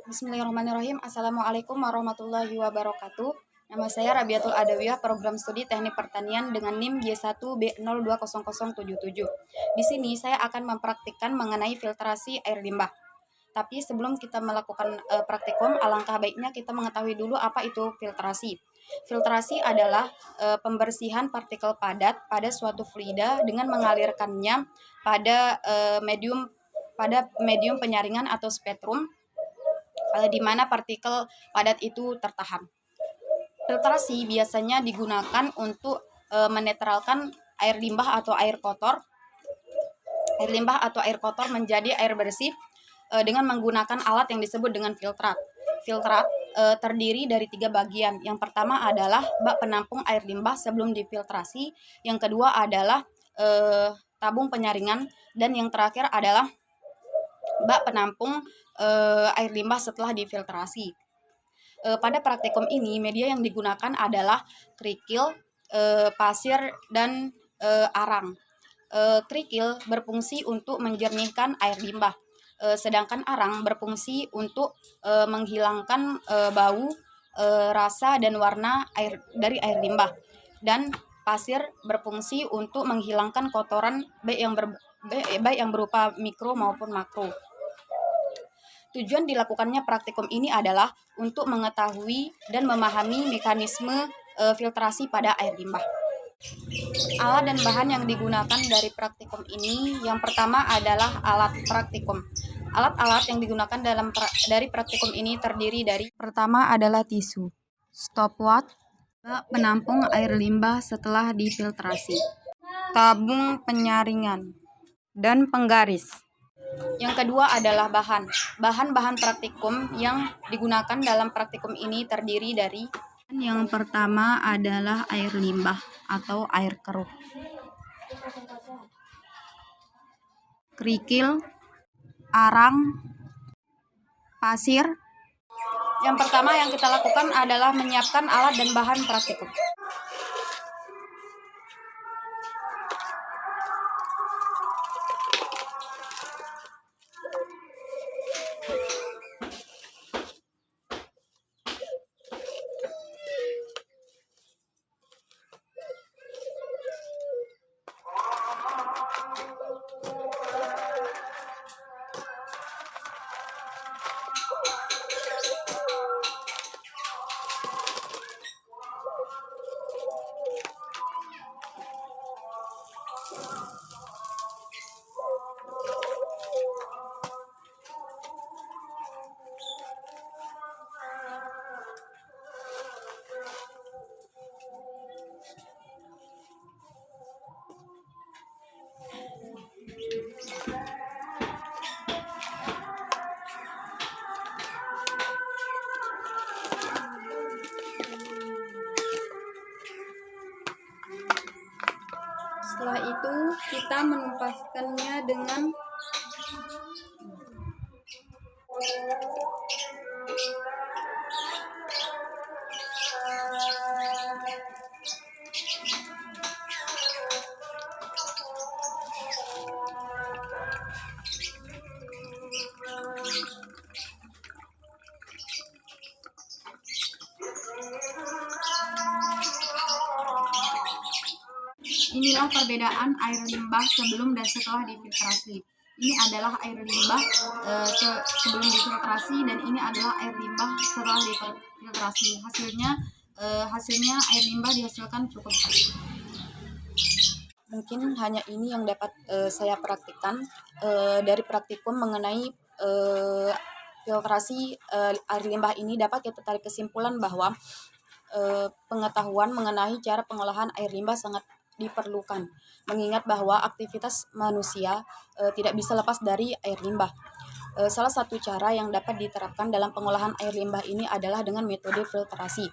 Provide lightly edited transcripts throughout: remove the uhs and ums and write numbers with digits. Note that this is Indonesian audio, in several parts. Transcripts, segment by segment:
Bismillahirrahmanirrahim. Assalamualaikum warahmatullahi wabarakatuh. Nama saya Rabiatul Adawiyah, Program Studi Teknik Pertanian dengan NIM G1B020077. Di sini saya akan mempraktikkan mengenai filtrasi air limbah. Tapi sebelum kita melakukan praktikum, alangkah baiknya kita mengetahui dulu apa itu filtrasi. Filtrasi adalah pembersihan partikel padat pada suatu fluida dengan mengalirkannya pada medium penyaringan atau spektrum di mana partikel padat itu tertahan. Filtrasi biasanya digunakan untuk menetralkan air limbah atau air kotor menjadi air bersih dengan menggunakan alat yang disebut dengan filtrat. Filtrat terdiri dari 3 bagian. Yang pertama adalah bak penampung air limbah sebelum difiltrasi. Yang kedua adalah tabung penyaringan, dan yang terakhir adalah bak penampung air limbah setelah difiltrasi. Pada praktikum ini, media yang digunakan adalah kerikil, pasir, dan arang. Kerikil berfungsi untuk menjernihkan air limbah, sedangkan arang berfungsi untuk menghilangkan bau, rasa, dan warna dari air limbah. Dan pasir berfungsi untuk menghilangkan kotoran baik yang berupa mikro maupun makro. Tujuan dilakukannya praktikum ini adalah untuk mengetahui dan memahami mekanisme filtrasi pada air limbah. Alat dan bahan yang digunakan dari praktikum ini, yang pertama adalah alat praktikum. Alat-alat yang digunakan dari praktikum ini terdiri dari: pertama adalah tisu, stopwatch, bak penampung air limbah setelah difiltrasi, tabung penyaringan, dan penggaris. Yang kedua adalah bahan-bahan praktikum yang digunakan dalam praktikum ini terdiri dari: yang pertama adalah air limbah atau air keruh, kerikil, arang, pasir. Yang pertama yang kita lakukan adalah menyiapkan alat dan bahan praktikum. Setelah itu kita menumpahkannya dengan inilah perbedaan air limbah sebelum dan setelah difiltrasi. Ini adalah air limbah sebelum difiltrasi, dan ini adalah air limbah setelah difiltrasi. Hasilnya air limbah dihasilkan cukup baik. Mungkin hanya ini yang dapat saya praktikkan dari praktikum mengenai filtrasi air limbah ini. Dapat kita tarik kesimpulan bahwa pengetahuan mengenai cara pengolahan air limbah sangat diperlukan, mengingat bahwa aktivitas manusia tidak bisa lepas dari air limbah. Salah satu cara yang dapat diterapkan dalam pengolahan air limbah ini adalah dengan metode filtrasi.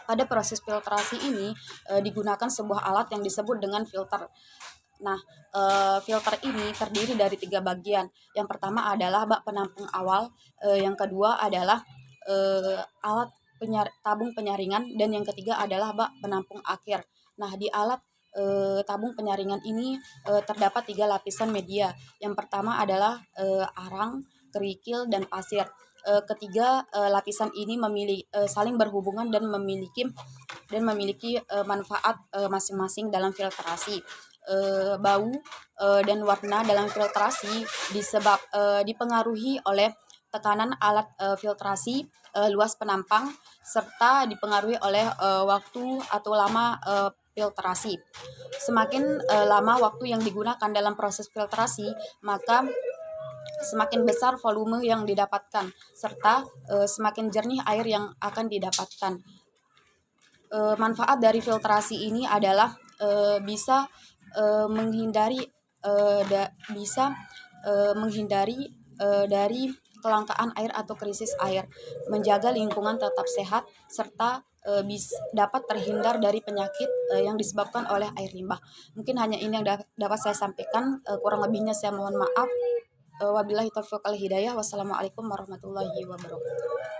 Pada proses filtrasi ini digunakan sebuah alat yang disebut dengan filter. Nah, filter ini terdiri dari 3 bagian. Yang pertama adalah bak penampung awal, yang kedua adalah alat tabung penyaringan, dan yang ketiga adalah bak penampung akhir. Nah, di alat tabung penyaringan ini terdapat 3 lapisan media. Yang pertama adalah arang, kerikil, dan pasir. Ketiga, lapisan ini saling berhubungan dan memiliki manfaat masing-masing dalam filtrasi. Bau dan warna dalam filtrasi dipengaruhi oleh tekanan alat filtrasi, luas penampang, serta dipengaruhi oleh waktu atau lama filtrasi. Semakin lama waktu yang digunakan dalam proses filtrasi, maka semakin besar volume yang didapatkan, serta semakin jernih air yang akan didapatkan. Manfaat dari filtrasi ini adalah bisa menghindari dari kelangkaan air atau krisis air, menjaga lingkungan tetap sehat, serta dapat terhindar dari penyakit yang disebabkan oleh air limbah. Mungkin hanya ini yang dapat saya sampaikan, kurang lebihnya saya mohon maaf. Wabillahi taufiq wal hidayah. Wassalamualaikum warahmatullahi wabarakatuh.